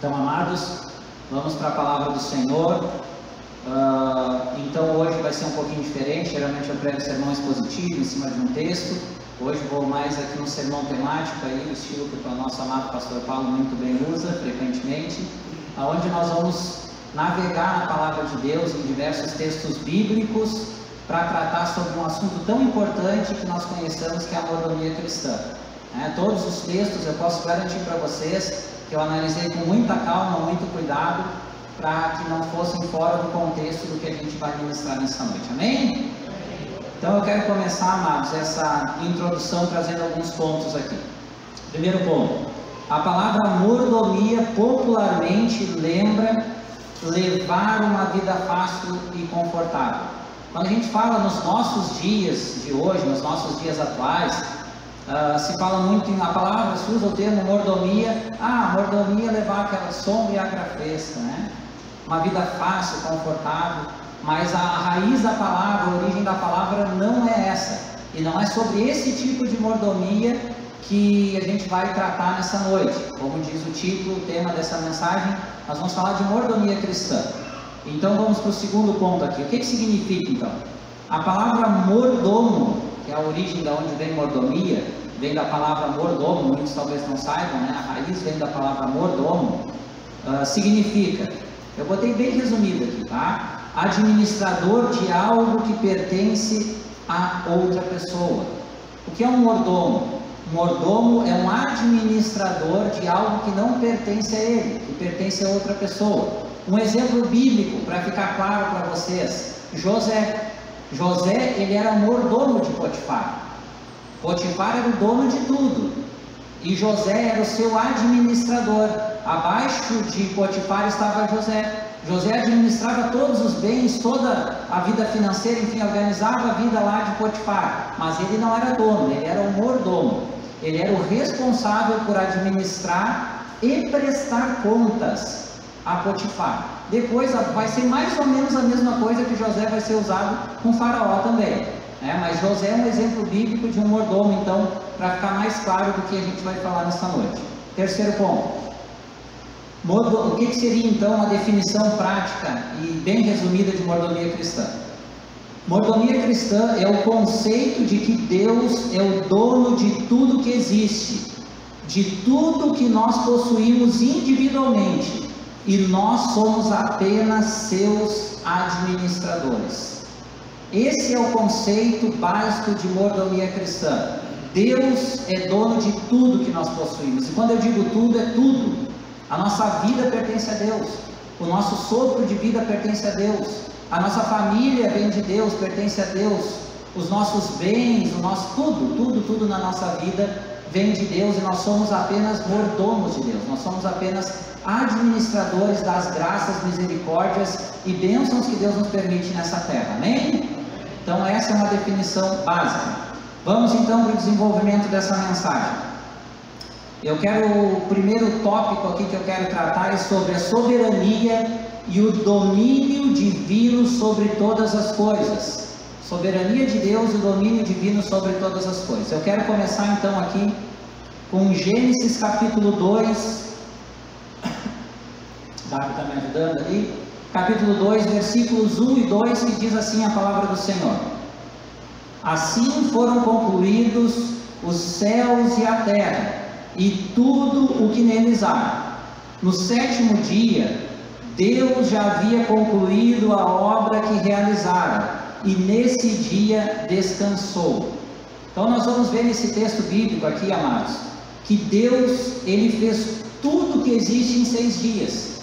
Então, amados, vamos para a palavra do Senhor. Então hoje vai ser um pouquinho diferente. Geralmente eu prego sermão expositivo em cima de um texto. Hoje vou mais aqui no sermão temático, aí, o estilo que o nosso amado pastor Paulo muito bem usa frequentemente, onde nós vamos navegar na palavra de Deus em diversos textos bíblicos para tratar sobre um assunto tão importante que nós conhecemos, que é a mordomia cristã. Todos os textos eu posso garantir para vocês que eu analisei com muita calma, muito cuidado, para que não fossem fora do contexto do que a gente vai ministrar nessa noite, amém? Então eu quero começar, amados, essa introdução trazendo alguns pontos aqui. Primeiro ponto, a palavra mordomia popularmente lembra levar uma vida fácil e confortável. Quando a gente fala nos nossos dias de hoje, nos nossos dias atuais, se fala muito a palavra, se usa o termo mordomia. Mordomia é levar aquela sombra e agra fresca, né? Uma vida fácil, confortável, mas a raiz da palavra, a origem da palavra não é essa, e não é sobre esse tipo de mordomia que a gente vai tratar nessa noite. Como diz o título, o tema dessa mensagem, nós vamos falar de mordomia cristã. Então vamos para o segundo ponto aqui. O que significa então? A palavra mordomo, que é a origem de onde vem mordomia, vem da palavra mordomo, muitos talvez não saibam, né? A raiz vem da palavra mordomo, significa, eu botei bem resumido aqui, tá? Administrador de algo que pertence a outra pessoa. O que é um mordomo? Mordomo é um administrador de algo que não pertence a ele, que pertence a outra pessoa. Um exemplo bíblico, para ficar claro para vocês: José, ele era mordomo de Potifar. Potifar era o dono de tudo, e José era o seu administrador. Abaixo de Potifar estava José. José administrava todos os bens, toda a vida financeira, enfim, organizava a vida lá de Potifar, mas ele não era dono, ele era o mordomo. Ele era o responsável por administrar e prestar contas a Potifar. Depois vai ser mais ou menos a mesma coisa, que José vai ser usado com Faraó também, né? Mas José é um exemplo bíblico de um mordomo, então, para ficar mais claro do que a gente vai falar nessa noite. Terceiro ponto. O que seria então uma definição prática e bem resumida de mordomia cristã? Mordomia cristã é o conceito de que Deus é o dono de tudo que existe, de tudo que nós possuímos individualmente, e nós somos apenas seus administradores. Esse é o conceito básico de mordomia cristã. Deus é dono de tudo que nós possuímos, e quando eu digo tudo, é tudo. A nossa vida pertence a Deus, o nosso sopro de vida pertence a Deus, a nossa família vem de Deus, pertence a Deus, os nossos bens, o nosso tudo na nossa vida vem de Deus, e nós somos apenas mordomos de Deus, nós somos apenas administradores das graças, misericórdias e bênçãos que Deus nos permite nessa terra, amém? Então essa é uma definição básica. Vamos então para o desenvolvimento dessa mensagem. O primeiro tópico aqui que eu quero tratar é sobre a soberania e o domínio divino sobre todas as coisas. Soberania de Deus e o domínio divino sobre todas as coisas. Eu quero começar então aqui com Gênesis capítulo 2. Davi está me ajudando ali. Capítulo 2, versículos 1 e 2, que diz assim a palavra do Senhor: Assim foram concluídos os céus e a terra, e tudo o que neles há. No sétimo dia, Deus já havia concluído a obra que realizara, e nesse dia descansou. Então nós vamos ver nesse texto bíblico aqui, amados, que Deus, Ele fez tudo que existe em 6 dias.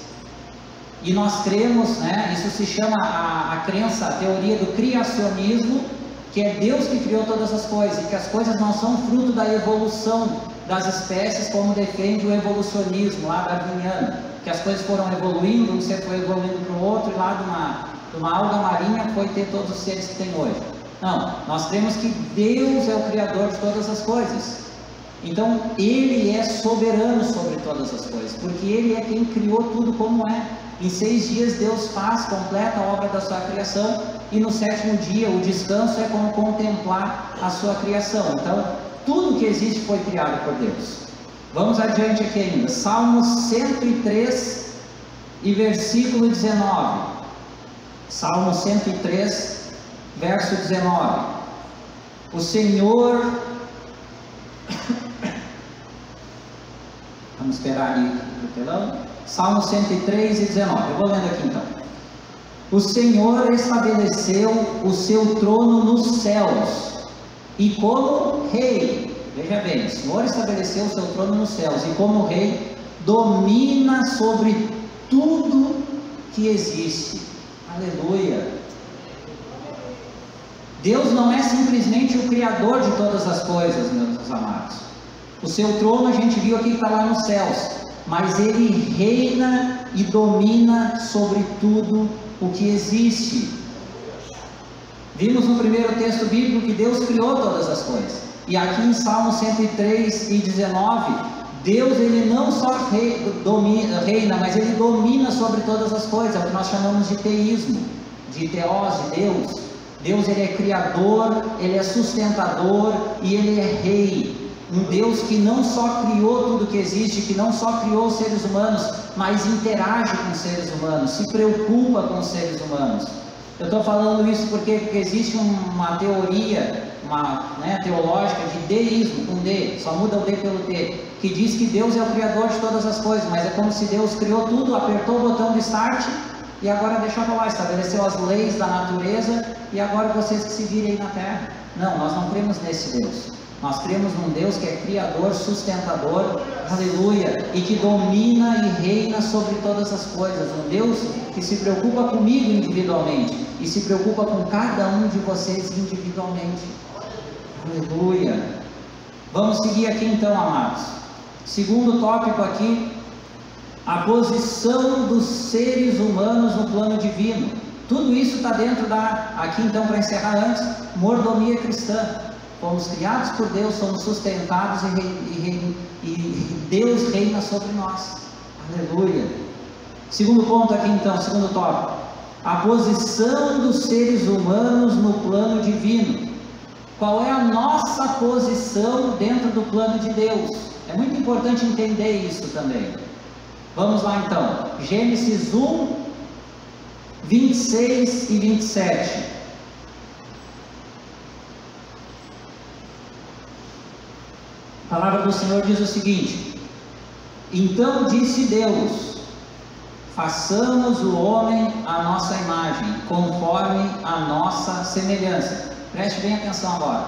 E nós cremos, né, isso se chama a crença, a teoria do criacionismo, que é Deus que criou todas as coisas, e que as coisas não são fruto da evolução das espécies, como defende o evolucionismo lá darwiniano, que as coisas foram evoluindo, um ser foi evoluindo para o outro, e lá de uma alga marinha foi ter todos os seres que tem hoje. Não, nós cremos que Deus é o criador de todas as coisas. Então Ele é soberano sobre todas as coisas, porque Ele é quem criou tudo como é. Em 6 dias Deus completa a obra da sua criação, e no sétimo dia o descanso é como contemplar a sua criação. Então tudo que existe foi criado por Deus. Vamos adiante aqui ainda. Salmo 103 e versículo 19. Salmo 103, verso 19. O Senhor... Vamos esperar ali o telão. Salmo 103 e 19. Eu vou lendo aqui então. O Senhor estabeleceu o seu trono nos céus, e como rei, veja bem, o Senhor estabeleceu o seu trono nos céus, e como rei, domina sobre tudo que existe. Aleluia! Deus não é simplesmente o Criador de todas as coisas, meus amados. O seu trono a gente viu aqui que está lá nos céus, mas Ele reina e domina sobre tudo o que existe. Vimos no primeiro texto bíblico que Deus criou todas as coisas, e aqui em Salmo 103 e 19, Deus Ele não só reina, mas Ele domina sobre todas as coisas. É o que nós chamamos de teísmo, de teós, de Deus. Deus Ele é criador, Ele é sustentador e Ele é rei. Um Deus que não só criou tudo que existe, que não só criou os seres humanos, mas interage com os seres humanos, se preocupa com os seres humanos. Eu estou falando isso porque existe uma teoria teológica de deísmo, com D, só muda o D pelo T, que diz que Deus é o criador de todas as coisas, mas é como se Deus criou tudo, apertou o botão do start e agora deixou lá, estabeleceu as leis da natureza e agora vocês que se virem aí na terra. Não, nós não cremos nesse Deus. Nós cremos num Deus que é criador, sustentador, aleluia, e que domina e reina sobre todas as coisas. Um Deus que se preocupa comigo individualmente e se preocupa com cada um de vocês individualmente. Aleluia. Vamos seguir aqui então, amados. Segundo tópico aqui, a posição dos seres humanos no plano divino. Tudo isso está dentro aqui então, para encerrar antes, mordomia cristã. Fomos criados por Deus, somos sustentados e Deus reina sobre nós. Aleluia. Segundo ponto aqui então, segundo tópico. A posição dos seres humanos no plano divino. Qual é a nossa posição dentro do plano de Deus? É muito importante entender isso também. Vamos lá então. Gênesis 1, 26 e 27. A palavra do Senhor diz o seguinte: então disse Deus, façamos o homem à nossa imagem, conforme a nossa semelhança. Preste bem atenção agora.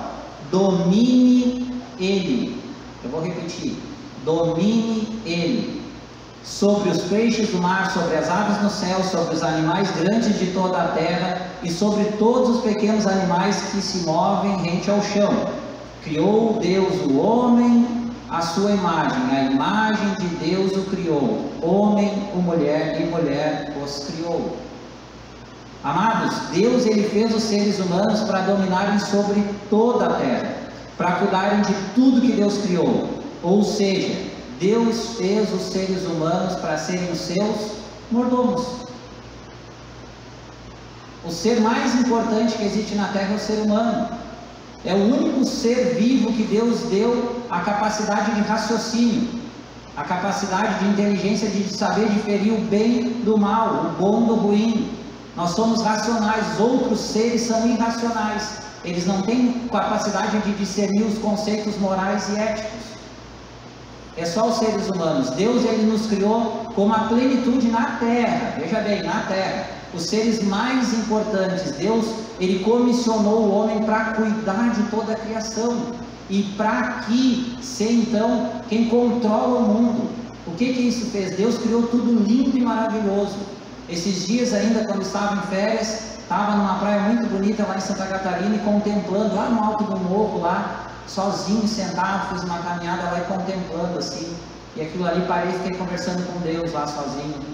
Domine ele. Eu vou repetir. Domine ele sobre os peixes do mar, sobre as aves no céu, sobre os animais grandes de toda a terra e sobre todos os pequenos animais que se movem rente ao chão. Criou Deus o homem à sua imagem, a imagem de Deus o criou, homem e mulher os criou. Amados, Deus Ele fez os seres humanos para dominarem sobre toda a terra, para cuidarem de tudo que Deus criou. Ou seja, Deus fez os seres humanos para serem os seus mordomos. O ser mais importante que existe na terra é o ser humano. É o único ser vivo que Deus deu a capacidade de raciocínio, a capacidade de inteligência, de saber diferir o bem do mal, o bom do ruim. Nós somos racionais, outros seres são irracionais. Eles não têm capacidade de discernir os conceitos morais e éticos. É só os seres humanos. Deus Ele nos criou com uma plenitude na terra. Veja bem, na terra. Os seres mais importantes, Deus, Ele comissionou o homem para cuidar de toda a criação e para aqui ser então quem controla o mundo. O que isso fez? Deus criou tudo lindo e maravilhoso. Esses dias ainda, quando estava em férias, estava numa praia muito bonita lá em Santa Catarina e contemplando lá no alto do morro lá, sozinho, sentado, fiz uma caminhada lá e contemplando assim, e aquilo ali parei e fiquei conversando com Deus lá sozinho.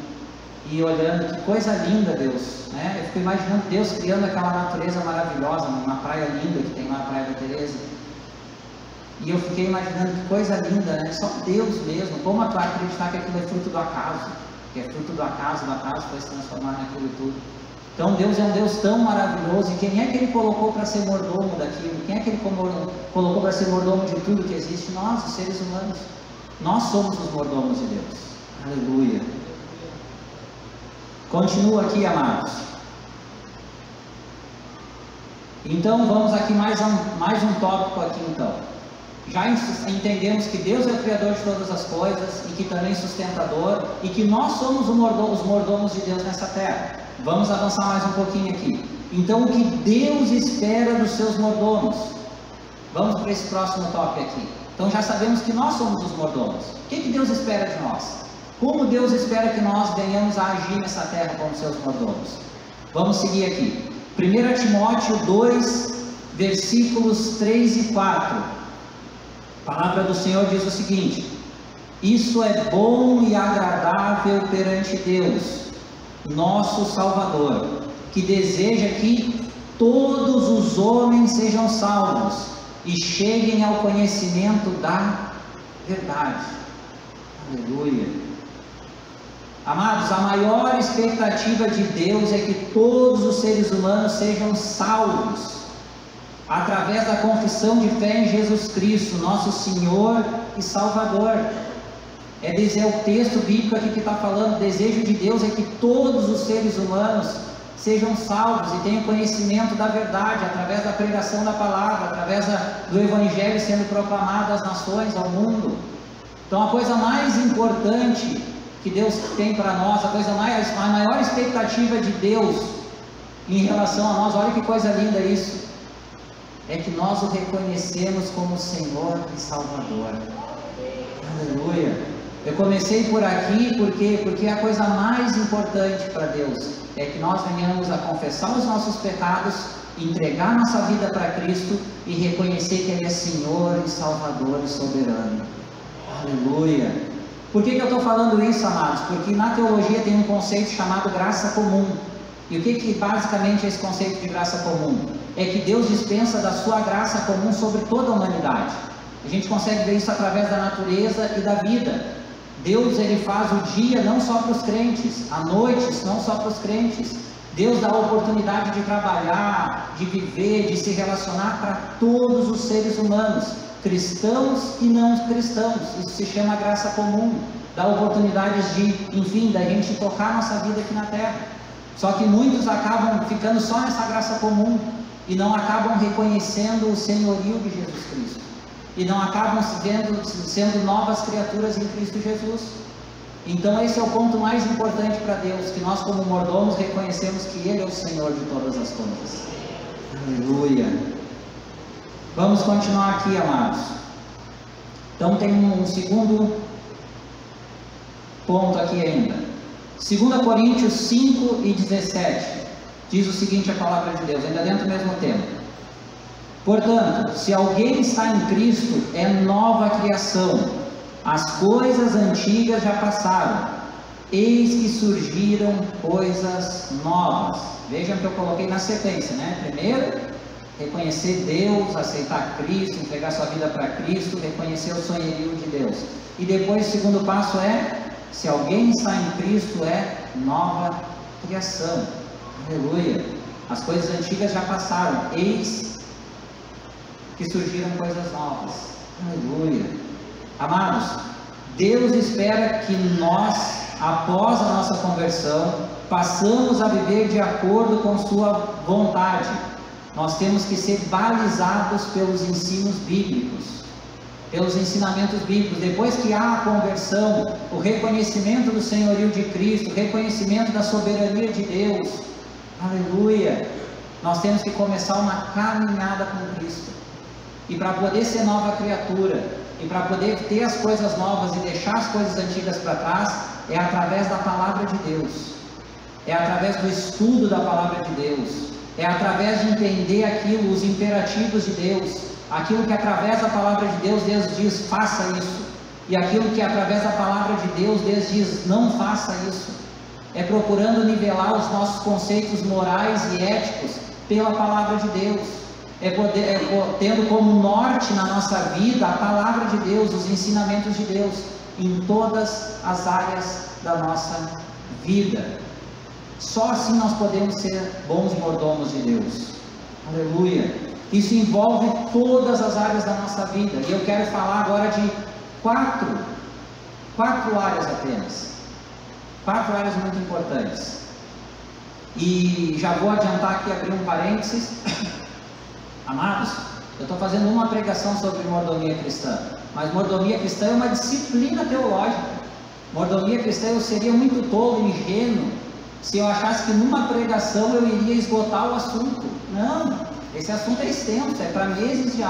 E olhando, que coisa linda, Deus, né? Eu fico imaginando Deus criando aquela natureza maravilhosa, uma praia linda que tem lá, a Praia da Teresa. E eu fiquei imaginando que coisa linda, né? Só Deus mesmo. Como tu vai acreditar que aquilo é fruto do acaso? Que é fruto do acaso foi se transformar naquilo tudo. Então Deus é um Deus tão maravilhoso. E quem é que Ele colocou para ser mordomo daquilo? Quem é que Ele colocou para ser mordomo de tudo que existe? Nós, os seres humanos. Nós somos os mordomos de Deus. Aleluia. Continua aqui, amados. Então vamos aqui mais um tópico aqui então. Já entendemos que Deus é o Criador de todas as coisas e que também sustentador, e que nós somos os mordomos de Deus nessa terra. Vamos avançar mais um pouquinho aqui. Então, o que Deus espera dos seus mordomos? Vamos para esse próximo tópico aqui. Então já sabemos que nós somos os mordomos. O que Deus espera de nós? Como Deus espera que nós venhamos a agir nessa terra como seus mordomos? Vamos seguir aqui. 1 Timóteo 2, versículos 3 e 4. A palavra do Senhor diz o seguinte: isso é bom e agradável perante Deus, nosso Salvador, que deseja que todos os homens sejam salvos e cheguem ao conhecimento da verdade. Aleluia. Amados, a maior expectativa de Deus é que todos os seres humanos sejam salvos através da confissão de fé em Jesus Cristo, nosso Senhor e Salvador. É o texto bíblico aqui que está falando. O desejo de Deus é que todos os seres humanos sejam salvos e tenham conhecimento da verdade, através da pregação da palavra, através do Evangelho sendo proclamado às nações, ao mundo. Então a coisa mais importante que Deus tem para nós, a maior expectativa de Deus em relação a nós, olha que coisa linda isso, é que nós o reconhecemos como Senhor e Salvador. Aleluia. Eu comecei por aqui porque a coisa mais importante para Deus é que nós venhamos a confessar os nossos pecados, entregar nossa vida para Cristo e reconhecer que Ele é Senhor e Salvador e soberano. Aleluia. Por que eu estou falando isso, amados? Porque na teologia tem um conceito chamado graça comum. E o que basicamente é esse conceito de graça comum? É que Deus dispensa da sua graça comum sobre toda a humanidade. A gente consegue ver isso através da natureza e da vida. Deus, Ele faz o dia não só para os crentes, a noite não só para os crentes. Deus dá a oportunidade de trabalhar, de viver, de se relacionar para todos os seres humanos, cristãos e não cristãos. Isso se chama graça comum. Dá oportunidades da gente tocar nossa vida aqui na terra. Só que muitos acabam ficando só nessa graça comum e não acabam reconhecendo o senhorio de Jesus Cristo. E não acabam sendo novas criaturas em Cristo Jesus. Então esse é o ponto mais importante para Deus, que nós como mordomos reconhecemos que Ele é o Senhor de todas as coisas. Aleluia. Vamos continuar aqui, amados. Então tem um segundo ponto aqui ainda. 2 Coríntios 5 e 17 diz o seguinte, a palavra de Deus, ainda dentro do mesmo tema. Portanto, se alguém está em Cristo, é nova criação. As coisas antigas já passaram, eis que surgiram coisas novas. Vejam que eu coloquei na sequência, né? Primeiro, reconhecer Deus, aceitar Cristo, entregar sua vida para Cristo, reconhecer o senhorio de Deus. E depois o segundo passo é, se alguém está em Cristo, é nova criação. Aleluia. As coisas antigas já passaram, eis que surgiram coisas novas. Aleluia. Amados, Deus espera que nós, após a nossa conversão, passamos a viver de acordo com sua vontade. Nós temos que ser balizados pelos ensinos bíblicos, pelos ensinamentos bíblicos. Depois que há a conversão, o reconhecimento do senhorio de Cristo, o reconhecimento da soberania de Deus, aleluia, nós temos que começar uma caminhada com Cristo. E para poder ser nova criatura, e para poder ter as coisas novas e deixar as coisas antigas para trás, é através da palavra de Deus, é através do estudo da palavra de Deus, é através de entender aquilo, os imperativos de Deus, aquilo que através da palavra de Deus diz faça isso, e aquilo que através da palavra de Deus diz não faça isso. É procurando nivelar os nossos conceitos morais e éticos pela palavra de Deus. Tendo como norte na nossa vida a palavra de Deus, os ensinamentos de Deus, em todas as áreas da nossa vida. Só assim nós podemos ser bons mordomos de Deus. Aleluia. Isso envolve todas as áreas da nossa vida. E eu quero falar agora de 4 4 áreas apenas. 4 áreas muito importantes. E já vou adiantar aqui, abrir um parênteses. Amados, eu estou fazendo uma pregação sobre mordomia cristã, mas mordomia cristã é uma disciplina teológica. Mordomia cristã, eu seria muito tolo e ingênuo se eu achasse que numa pregação eu iria esgotar o assunto. Não, esse assunto é extenso, é para meses de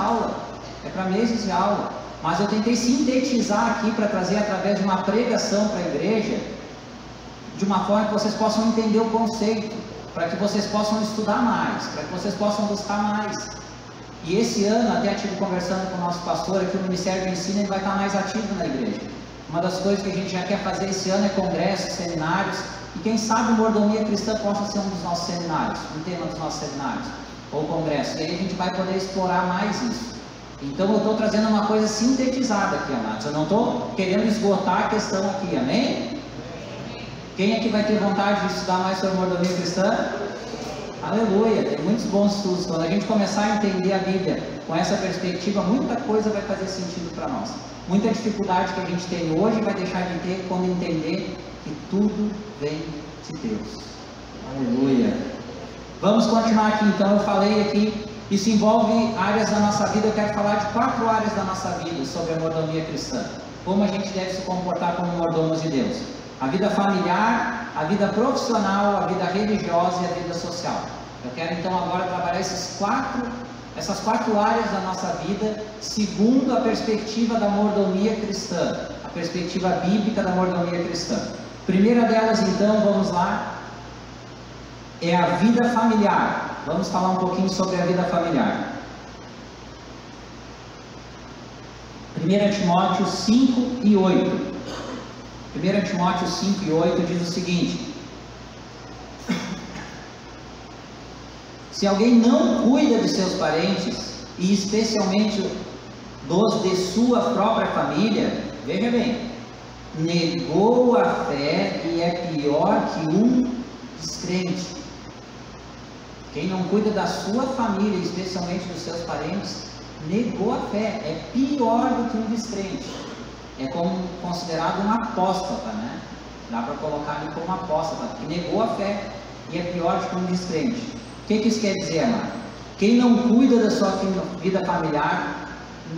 aula, mas eu tentei sintetizar aqui para trazer através de uma pregação para a igreja, de uma forma que vocês possam entender o conceito, para que vocês possam estudar mais, para que vocês possam buscar mais. E esse ano, até estive conversando com o nosso pastor aqui, o Ministério de Ensino, ele vai estar mais ativo na igreja. Uma das coisas que a gente já quer fazer esse ano é congressos, seminários, e quem sabe mordomia cristã possa ser um dos nossos seminários, um tema dos nossos seminários, ou congressos, e aí a gente vai poder explorar mais isso. Então eu estou trazendo uma coisa sintetizada aqui, amados, eu não estou querendo esgotar a questão aqui, amém? Quem aqui vai ter vontade de estudar mais sobre mordomia cristã? Aleluia, tem muitos bons estudos. Quando a gente começar a entender a Bíblia com essa perspectiva, muita coisa vai fazer sentido para nós. Muita dificuldade que a gente tem hoje vai deixar de ter quando entender que tudo vem de Deus. Aleluia. Vamos continuar aqui, então. Eu falei aqui, isso envolve áreas da nossa vida. Eu quero falar de 4 áreas da nossa vida sobre a mordomia cristã. Como a gente deve se comportar como mordomos de Deus. A vida familiar, a vida profissional, a vida religiosa e a vida social. Eu quero então agora trabalhar essas 4 áreas da nossa vida, segundo a perspectiva da mordomia cristã, a perspectiva bíblica da mordomia cristã. Primeira delas então, vamos lá, é a vida familiar. Vamos falar um pouquinho sobre a vida familiar. 1 Timóteo 5 e 8. 1 Timóteo 5 e 8 diz o seguinte: se alguém não cuida de seus parentes, e especialmente dos de sua própria família, veja bem, negou a fé e é pior que um descrente. Quem não cuida da sua família, especialmente dos seus parentes, negou a fé, é pior do que um descrente. É como considerado um apóstata, né? Dá para colocar ele como apóstata, que negou a fé e é pior do que um descrente. O que isso quer dizer, amado? Quem não cuida da sua vida familiar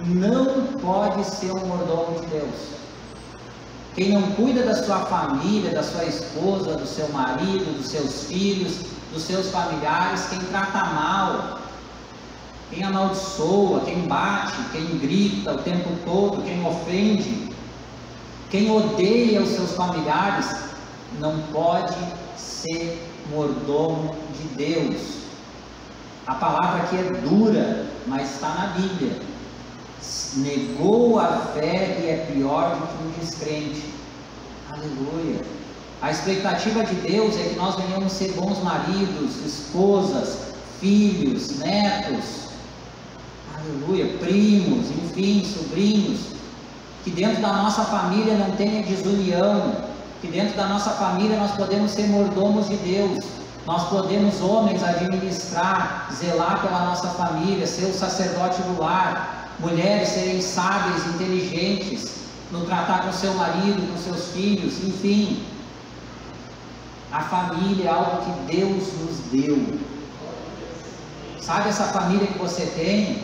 não pode ser um mordomo de Deus. Quem não cuida da sua família, da sua esposa, do seu marido, dos seus filhos, dos seus familiares, quem trata mal, quem amaldiçoa, quem bate, quem grita o tempo todo, quem ofende, quem odeia os seus familiares, não pode ser mordomo de Deus. A palavra aqui é dura, mas está na Bíblia. Negou a fé e é pior do que um descrente. Aleluia. A expectativa de Deus é que nós venhamos ser bons maridos, esposas, filhos, netos, aleluia, primos, enfim, sobrinhos, que dentro da nossa família não tenha desunião, que dentro da nossa família nós podemos ser mordomos de Deus, nós podemos, homens, administrar, zelar pela nossa família, ser o sacerdote do lar, mulheres serem sábias, inteligentes, no tratar com seu marido, com seus filhos, enfim. A família é algo que Deus nos deu. Sabe essa família que você tem,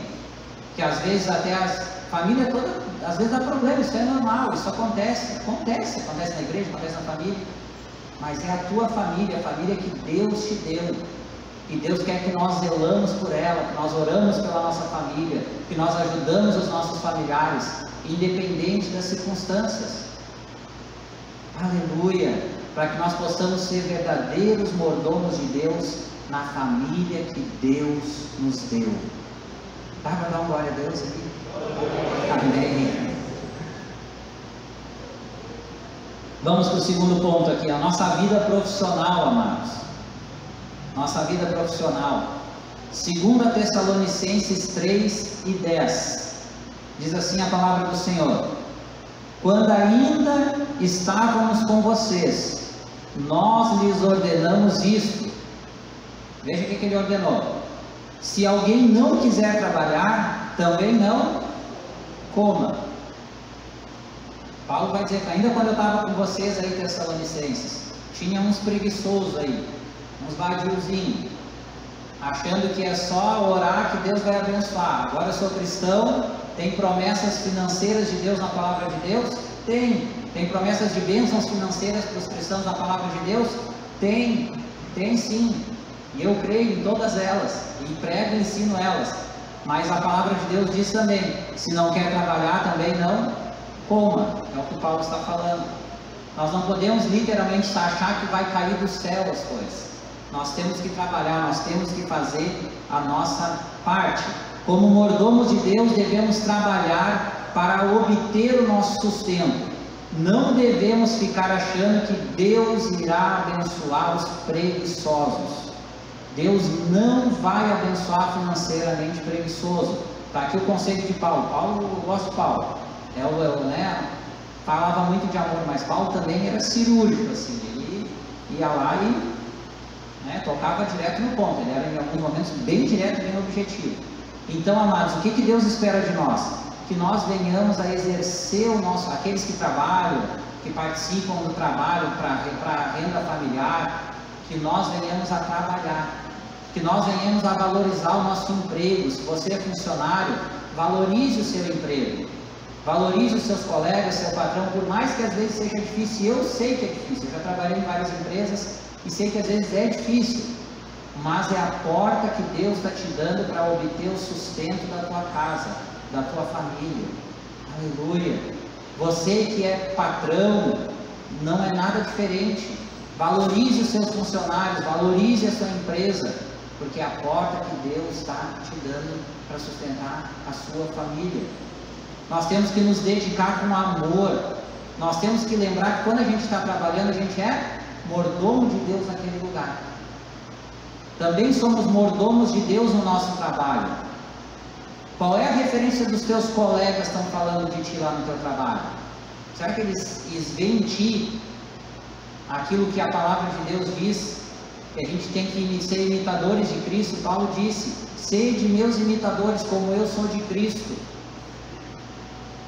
que às vezes até a família toda, às vezes dá problema, isso é normal, isso acontece na igreja, acontece na família, mas é a tua família, a família que Deus te deu, e Deus quer que nós zelamos por ela, que nós oramos pela nossa família, que nós ajudamos os nossos familiares, independente das circunstâncias. Aleluia, para que nós possamos ser verdadeiros mordomos de Deus na família que Deus nos deu. Dá para dar uma glória a Deus aqui? Amém. Vamos para o segundo ponto aqui, a nossa vida profissional, amados. Nossa vida profissional. 2 Tessalonicenses 3 e 10. Diz assim a palavra do Senhor: quando ainda estávamos com vocês, nós lhes ordenamos isto. Veja o que ele ordenou: se alguém não quiser trabalhar, também não coma. Paulo vai dizer que ainda quando eu estava com vocês aí, Tessalonicenses, tinha uns preguiçosos aí, uns vadiozinhos, achando que é só orar que Deus vai abençoar. Agora eu sou cristão, tem promessas financeiras de Deus na palavra de Deus? Tem promessas de bênçãos financeiras para os cristãos na palavra de Deus? Tem sim, e eu creio em todas elas, e prego e ensino elas, mas a palavra de Deus diz também, se não quer trabalhar também não coma, é o que Paulo está falando. Nós não podemos literalmente achar que vai cair do céu as coisas, nós temos que trabalhar, nós temos que fazer a nossa parte. Como mordomos de Deus devemos trabalhar para obter o nosso sustento. Não devemos ficar achando que Deus irá abençoar os preguiçosos. Deus não vai abençoar financeiramente preguiçoso. Está aqui o conselho de Paulo. Eu gosto de Paulo. Falava muito de amor, mas Paulo também era cirúrgico, assim. Ele ia lá e tocava direto no ponto. Ele era em alguns momentos bem direto, bem objetivo. Então, amados, o que Deus espera de nós? Que nós venhamos a exercer o nosso, aqueles que trabalham, que participam do trabalho para a renda familiar, que nós venhamos a trabalhar, que nós venhamos a valorizar o nosso emprego. Se você é funcionário, valorize o seu emprego, valorize os seus colegas, seu patrão, por mais que às vezes seja difícil. Eu sei que é difícil, eu já trabalhei em várias empresas e sei que às vezes é difícil, mas é a porta que Deus está te dando para obter o sustento da tua casa, da tua família. Aleluia. Você que é patrão, não é nada diferente. Valorize os seus funcionários, valorize a sua empresa, porque é a porta que Deus está te dando para sustentar a sua família. Nós temos que nos dedicar com amor. Nós temos que lembrar que quando a gente está trabalhando, a gente é mordomo de Deus naquele lugar. Também somos mordomos de Deus no nosso trabalho. Qual é a referência dos teus colegas que estão falando de ti lá no teu trabalho? Será que eles veem em ti aquilo que a palavra de Deus diz? Que a gente tem que ser imitadores de Cristo. Paulo disse: sede meus imitadores como eu sou de Cristo.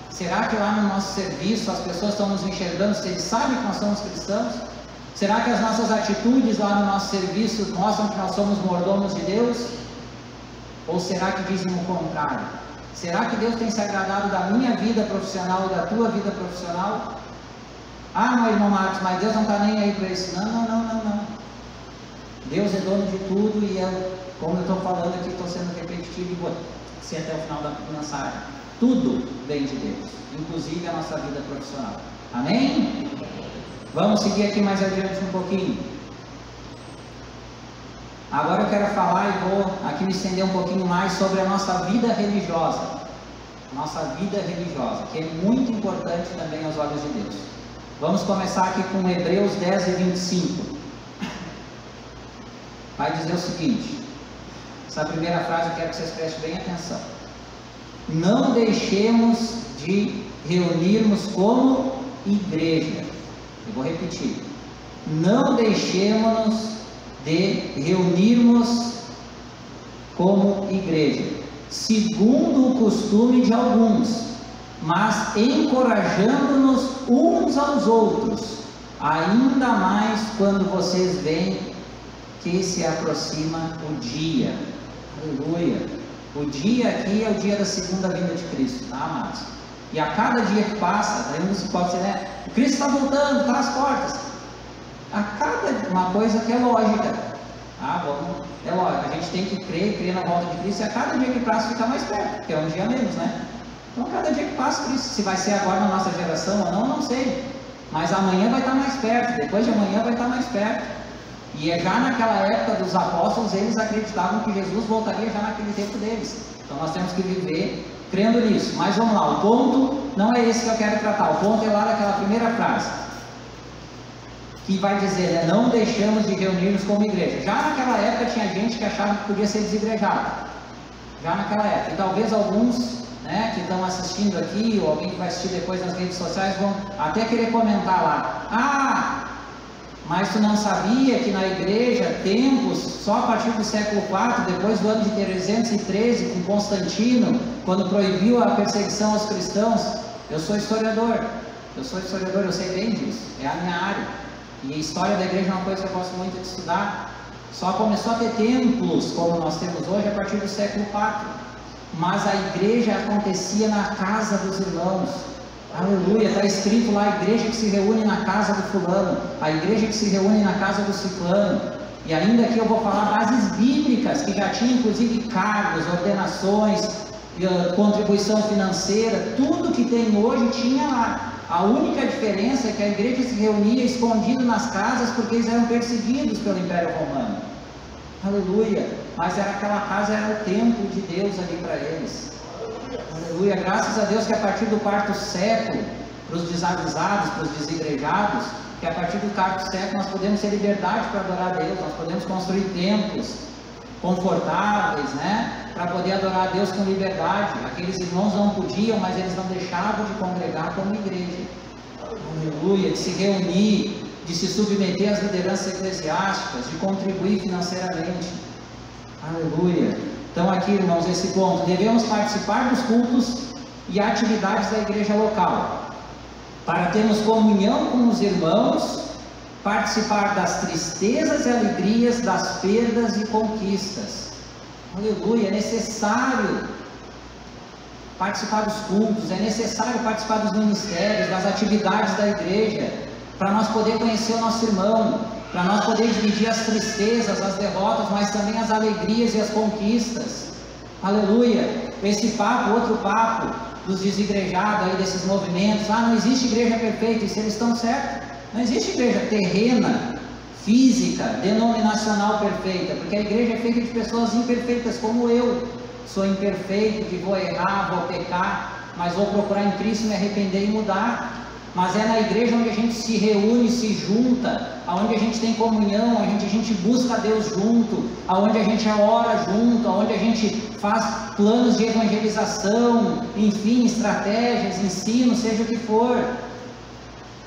Será que lá no nosso serviço as pessoas estão nos enxergando, se eles sabem que nós somos cristãos? Será que as nossas atitudes lá no nosso serviço mostram que nós somos mordomos de Deus? Ou será que dizem o contrário? Será que Deus tem se agradado da minha vida profissional e da tua vida profissional? Ah, meu irmão Marcos, mas Deus não está nem aí para isso. Não. Deus é dono de tudo e como eu estou falando aqui, estou sendo repetitivo e vou ser até o final da mensagem. Tudo vem de Deus, inclusive a nossa vida profissional. Amém? Vamos seguir aqui mais adiante um pouquinho. Agora eu quero falar e vou aqui me estender um pouquinho mais sobre a nossa vida religiosa. Nossa vida religiosa, que é muito importante também aos olhos de Deus. Vamos começar aqui com Hebreus 10 e 25. Vai dizer o seguinte, essa primeira frase eu quero que vocês prestem bem atenção. Não deixemos de reunirmos como igreja. Eu vou repetir. Não deixemos de reunirmos como igreja, segundo o costume de alguns, mas encorajando-nos uns aos outros, ainda mais quando vocês veem que se aproxima o dia. Aleluia. O dia aqui é o dia da segunda vinda de Cristo, tá, amados? E a cada dia que passa, aí você pode dizer, né? O Cristo está voltando, está às portas. A cada uma coisa que é lógica. É lógico, a gente tem que crer na volta de Cristo, e a cada dia que passa fica mais perto, porque é um dia menos, né? Então, a cada dia que passa, Cristo, se vai ser agora na nossa geração ou não sei. Mas amanhã vai estar mais perto, depois de amanhã vai estar mais perto. E já naquela época dos apóstolos, eles acreditavam que Jesus voltaria já naquele tempo deles. Então nós temos que viver crendo nisso. Mas vamos lá, o ponto não é esse que eu quero tratar. O ponto é lá daquela primeira frase, que vai dizer, né, não deixamos de reunir-nos como igreja. Já naquela época tinha gente que achava que podia ser desigrejado. Já naquela época. E talvez alguns, né, que estão assistindo aqui, ou alguém que vai assistir depois nas redes sociais, vão até querer comentar lá. Mas tu não sabia que na igreja, tempos, só a partir do século IV, depois do ano de 313, com Constantino, quando proibiu a perseguição aos cristãos, eu sou historiador, Eu sou historiador, eu sei bem disso, é a minha área. E a história da igreja é uma coisa que eu gosto muito de estudar. Só começou a ter templos como nós temos hoje a partir do século IV. Mas a igreja acontecia na casa dos irmãos. Aleluia, está escrito lá, a igreja que se reúne na casa do fulano, a igreja que se reúne na casa do ciclano. E ainda aqui eu vou falar bases bíblicas, que já tinha inclusive cargos, ordenações, contribuição financeira, tudo que tem hoje tinha lá. A única diferença é que a igreja se reunia escondido nas casas, porque eles eram perseguidos pelo Império Romano. Aleluia, mas aquela casa era o templo de Deus ali para eles. Aleluia, graças a Deus que a partir do quarto século, para os desavisados, para os desigrejados, que a partir do quarto século nós podemos ter liberdade para adorar a Deus, nós podemos construir templos confortáveis, né, para poder adorar a Deus com liberdade. Aqueles irmãos não podiam, mas eles não deixavam de congregar como igreja. Aleluia, de se reunir, de se submeter às lideranças eclesiásticas, de contribuir financeiramente. Aleluia. Então aqui, irmãos, esse ponto, devemos participar dos cultos e atividades da igreja local, para termos comunhão com os irmãos, participar das tristezas e alegrias, das perdas e conquistas. Aleluia, é necessário participar dos cultos, é necessário participar dos ministérios, das atividades da igreja, para nós poder conhecer o nosso irmão, para nós poder dividir as tristezas, as derrotas, mas também as alegrias e as conquistas. Aleluia, esse papo, outro papo dos desigrejados aí, desses movimentos, não existe igreja perfeita, e se eles estão certos, não existe igreja terrena, física, denominacional perfeita, porque a igreja é feita de pessoas imperfeitas, como eu. Sou imperfeito, que vou errar, vou pecar, mas vou procurar em Cristo me arrepender e mudar. Mas é na igreja onde a gente se reúne, se junta, onde a gente tem comunhão, onde a gente busca a Deus junto, onde a gente ora junto, onde a gente faz planos de evangelização, enfim, estratégias, ensino, seja o que for.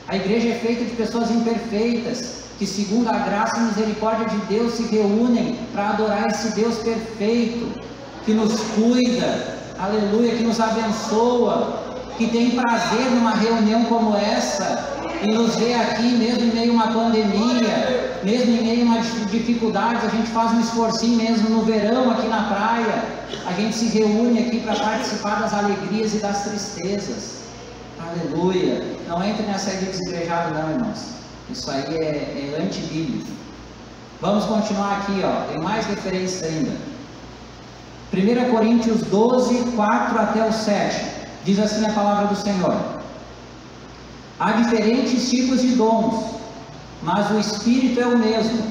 A igreja é feita de pessoas imperfeitas, que segundo a graça e misericórdia de Deus se reúnem para adorar esse Deus perfeito, que nos cuida, aleluia, que nos abençoa, que tem prazer numa reunião como essa, e nos vê aqui, mesmo em meio a uma pandemia, mesmo em meio a uma dificuldade, a gente faz um esforcinho mesmo no verão aqui na praia, a gente se reúne aqui para participar das alegrias e das tristezas. Aleluia, não entre nessa ideia de desigrejado não, irmãos, isso aí é antibíblico. Vamos continuar aqui, tem mais referências ainda. 1 Coríntios 12, 4 até o 7, diz assim a palavra do Senhor: há diferentes tipos de dons, mas o Espírito é o mesmo.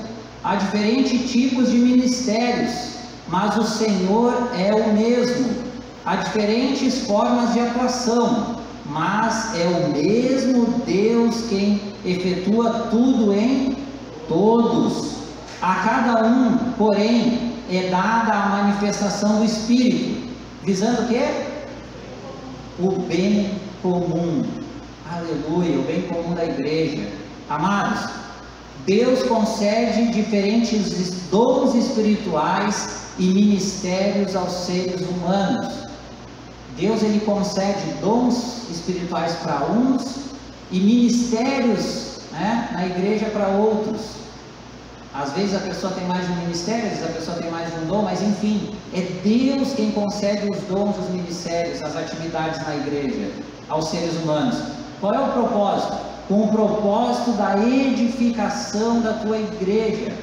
Há diferentes tipos de ministérios, mas o Senhor é o mesmo. Há diferentes formas de atuação, mas é o mesmo Deus quem efetua tudo em todos. A cada um, porém, é dada a manifestação do Espírito, visando o quê? O bem comum. Aleluia, o bem comum da igreja. Amados, Deus concede diferentes dons espirituais e ministérios aos seres humanos. Deus, ele concede dons espirituais para uns e ministérios, na igreja para outros. Às vezes a pessoa tem mais de um ministério, às vezes a pessoa tem mais de um dom, mas enfim, é Deus quem concede os dons, os ministérios, as atividades na igreja, aos seres humanos. Qual é o propósito? Com o propósito da edificação da tua igreja.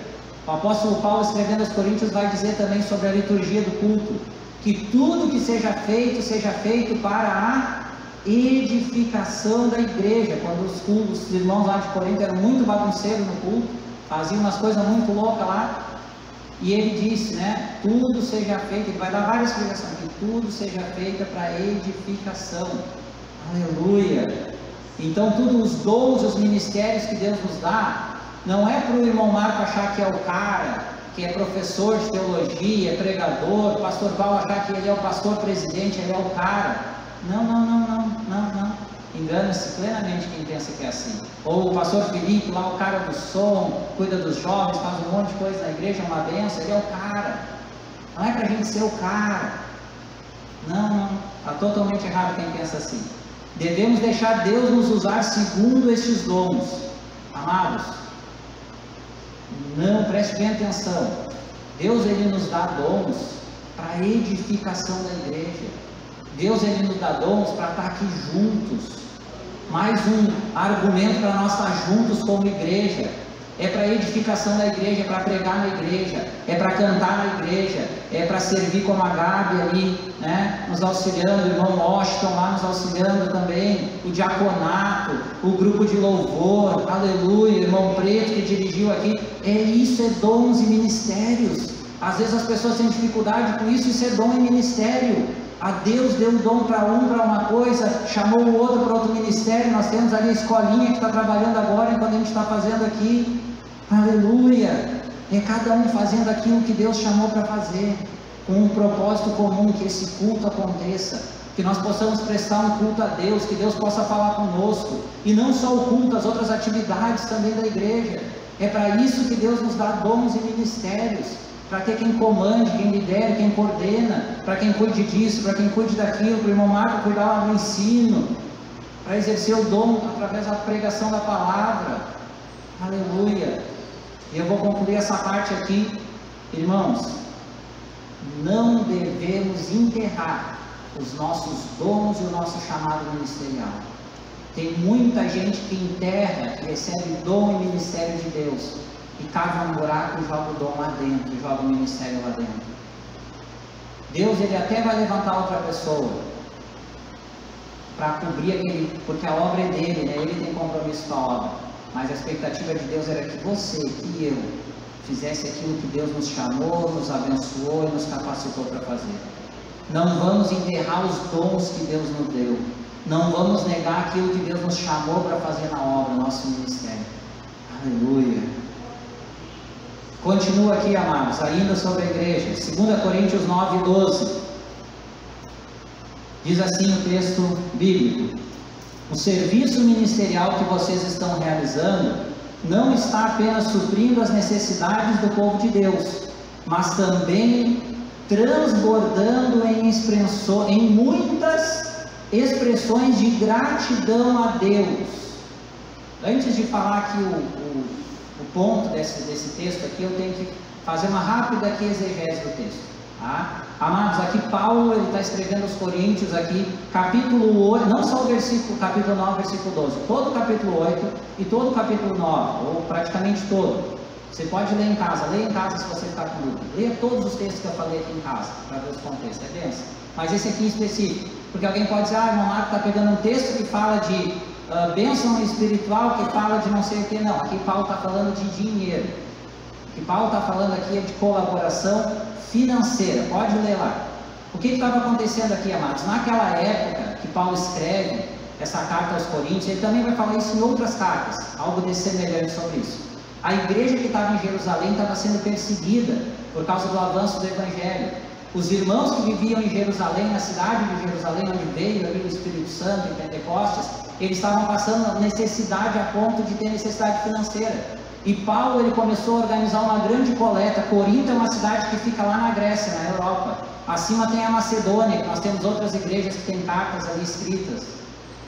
O apóstolo Paulo, escrevendo aos Coríntios, vai dizer também sobre a liturgia do culto, que tudo que seja feito para a edificação da igreja. Quando os irmãos lá de Corinto eram muito bagunceiros no culto, faziam umas coisas muito loucas lá, e ele disse, tudo seja feito, ele vai dar várias explicações, que tudo seja feito para edificação. Aleluia. Então todos os dons, os ministérios que Deus nos dá, não é para o irmão Marco achar que é o cara, que é professor de teologia, pregador, o pastor Paulo achar que ele é o pastor presidente, ele é o cara. Não. Engana-se plenamente quem pensa que é assim. Ou o pastor Felipe, lá o cara do som, cuida dos jovens, faz um monte de coisa na igreja, uma benção, ele é o cara. Não é para a gente ser o cara. Não. Está totalmente errado quem pensa assim. Devemos deixar Deus nos usar segundo estes dons. Amados, não, preste bem atenção. Deus, Ele nos dá dons para edificação da igreja. Deus, Ele nos dá dons para estar aqui juntos. Mais um argumento para nós estar juntos como igreja. É para edificação da igreja, é para pregar na igreja, é para cantar na igreja, é para servir como a Gabi ali, né, nos auxiliando, o irmão Washington lá nos auxiliando também, o diaconato, o grupo de louvor, aleluia, o irmão Preto que dirigiu aqui. Isso é dons e ministérios. Às vezes as pessoas têm dificuldade com isso é dom e ministério. A Deus deu um dom para uma coisa, chamou o outro para outro ministério. Nós temos ali a escolinha que está trabalhando agora, enquanto a gente está fazendo aqui, aleluia, é cada um fazendo aquilo que Deus chamou para fazer, com um propósito comum, que esse culto aconteça, que nós possamos prestar um culto a Deus, que Deus possa falar conosco, e não só o culto, as outras atividades também da igreja. É para isso que Deus nos dá dons e ministérios, para ter quem comande, quem lidere, quem coordena, para quem cuide disso, para quem cuide daquilo, para o irmão Marco cuidar lá do ensino, para exercer o dom através da pregação da palavra, aleluia. E eu vou concluir essa parte aqui, irmãos, não devemos enterrar os nossos dons e o nosso chamado ministerial. Tem muita gente que enterra, que recebe dom e ministério de Deus, e cava um buraco e joga o dom lá dentro, e joga o ministério lá dentro. Deus, Ele até vai levantar outra pessoa para cobrir aquele, porque a obra é dele, né? Ele tem compromisso com a obra, mas a expectativa de Deus era que você, que eu, fizesse aquilo que Deus nos chamou, nos abençoou e nos capacitou para fazer. Não vamos enterrar os dons que Deus nos deu, não vamos negar aquilo que Deus nos chamou para fazer na obra, nosso ministério. Aleluia. Continua aqui, amados, ainda sobre a igreja, 2 Coríntios 9, 12, diz assim o texto bíblico: o serviço ministerial que vocês estão realizando não está apenas suprindo as necessidades do povo de Deus, mas também transbordando em muitas expressões de gratidão a Deus. Antes de falar aqui o ponto desse texto aqui, eu tenho que fazer uma rápida aqui exegese do texto, tá? Amados, aqui Paulo, ele está escrevendo aos Coríntios aqui, capítulo 8, não só o versículo, capítulo 9, versículo 12, todo o capítulo 8 e todo o capítulo 9, ou praticamente todo. Você pode ler em casa, leia em casa se você está com dúvida, leia todos os textos que eu falei aqui em casa, para ver os contextos, é bênção. Mas esse aqui em específico, porque alguém pode dizer, irmão Marco está pegando um texto que fala de bênção espiritual, que fala de não sei o que. Não, aqui Paulo está falando de dinheiro. O que Paulo está falando aqui é de colaboração financeira. Pode ler lá. O que estava acontecendo aqui, amados? Naquela época que Paulo escreve essa carta aos Coríntios, ele também vai falar isso em outras cartas, algo desse semelhante sobre isso. A igreja que estava em Jerusalém estava sendo perseguida por causa do avanço do Evangelho. Os irmãos que viviam em Jerusalém, na cidade de Jerusalém, onde veio ali o Espírito Santo em Pentecostes, eles estavam passando necessidade a ponto de ter necessidade financeira. E Paulo, ele começou a organizar uma grande coleta. Corinto é uma cidade que fica lá na Grécia, na Europa. Acima tem a Macedônia, que nós temos outras igrejas que têm cartas ali escritas.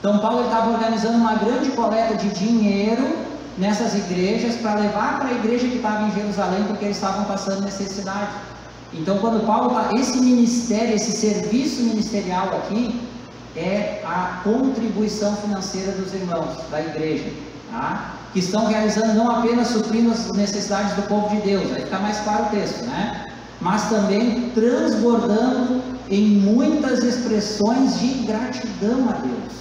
Então Paulo estava organizando uma grande coleta de dinheiro nessas igrejas para levar para a igreja que estava em Jerusalém, porque eles estavam passando necessidade. Então quando Paulo está, esse ministério, esse serviço ministerial aqui, é a contribuição financeira dos irmãos da igreja, tá? Que estão realizando, não apenas suprindo as necessidades do povo de Deus, aí fica mais claro o texto, né? Mas também transbordando em muitas expressões de gratidão a Deus.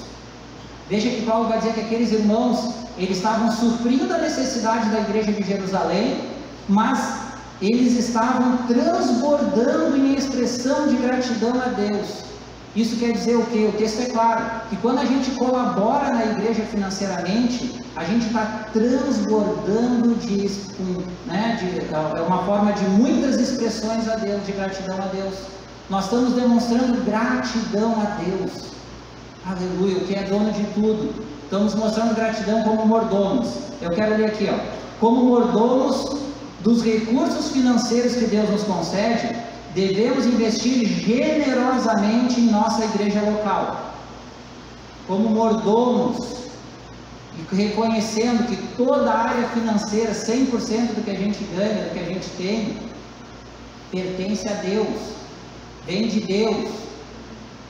Veja que Paulo vai dizer que aqueles irmãos, eles estavam suprindo a necessidade da igreja de Jerusalém, mas eles estavam transbordando em expressão de gratidão a Deus. Isso quer dizer o quê? O texto é claro, que quando a gente colabora na igreja financeiramente, a gente está transbordando é uma forma de muitas expressões a Deus, de gratidão a Deus. Nós estamos demonstrando gratidão a Deus, aleluia, o que é dono de tudo. Estamos mostrando gratidão como mordomos. Eu quero ler aqui, ó, como mordomos dos recursos financeiros que Deus nos concede, devemos investir generosamente em nossa igreja local. como mordomos, e reconhecendo que toda a área financeira, 100% do que a gente ganha, do que a gente tem, pertence a Deus, vem de Deus,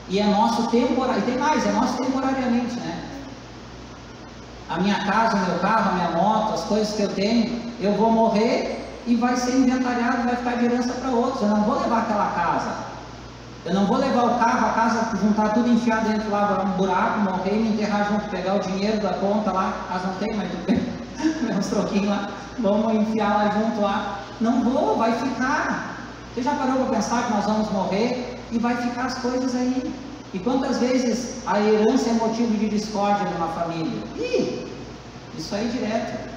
e é nosso temporário, e tem mais, é nosso temporariamente, né? A minha casa, o meu carro, a minha moto, as coisas que eu tenho, eu vou morrer e vai ser inventariado, vai ficar de herança para outros. Eu não vou levar aquela casa, eu não vou levar o carro, a casa, juntar tudo, enfiar dentro lá, um buraco, morrer e me enterrar junto, pegar o dinheiro da conta lá, mas não tem, mas tudo bem, uns troquinhos lá, vamos enfiar lá junto lá. Não vou, vai ficar. Você já parou para pensar que nós vamos morrer e vai ficar as coisas aí? E quantas vezes a herança é motivo de discórdia numa família? Ih, isso aí direto.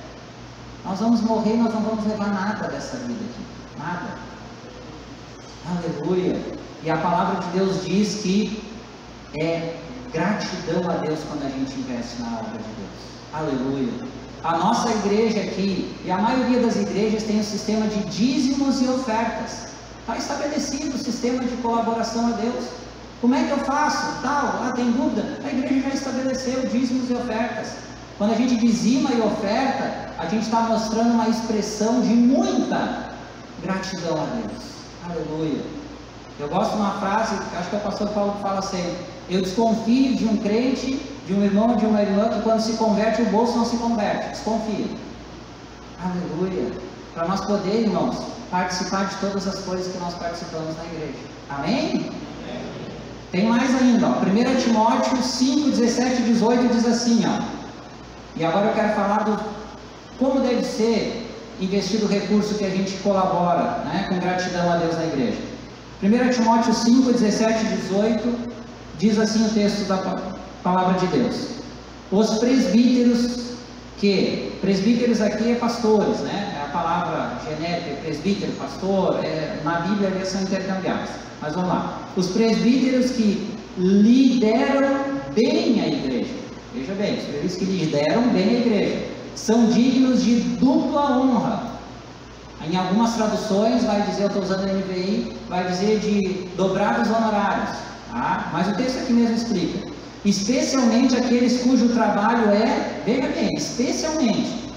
Nós vamos morrer e nós não vamos levar nada dessa vida aqui, nada. Aleluia. E a palavra de Deus diz que é gratidão a Deus quando a gente investe na obra de Deus. Aleluia. A nossa igreja aqui, e a maioria das igrejas tem um sistema de dízimos e ofertas. Está estabelecido o sistema de colaboração a Deus. Como é que eu faço? Tal, tem dúvida? A igreja já estabeleceu dízimos e ofertas. Quando a gente dizima e oferta, a gente está mostrando uma expressão de muita gratidão a Deus. Aleluia. Eu gosto de uma frase, acho que é o pastor Paulo que fala assim: eu desconfio de um crente, de um irmão, de uma irmã, que quando se converte o bolso não se converte. Desconfia. Aleluia. Para nós poder, irmãos, participar de todas as coisas que nós participamos na igreja. Amém? Tem mais ainda, ó. 1 Timóteo 5, 17 e 18 diz assim, ó. E agora eu quero falar do como deve ser investido o recurso que a gente colabora, né, com gratidão a Deus na igreja. 1 Timóteo 5, 17 e 18 diz assim o texto da palavra de Deus: os presbíteros, presbíteros aqui é pastores, né? É a palavra genérica, presbítero, pastor, na Bíblia eles são intercambiáveis. Mas vamos lá. Os presbíteros que lideram bem a igreja, veja bem, os presbíteros que lideram bem a igreja, são dignos de dupla honra. Em algumas traduções vai dizer, eu estou usando a NVI, vai dizer de dobrados honorários, tá? Mas o texto aqui mesmo explica. Especialmente aqueles cujo trabalho veja bem, especialmente,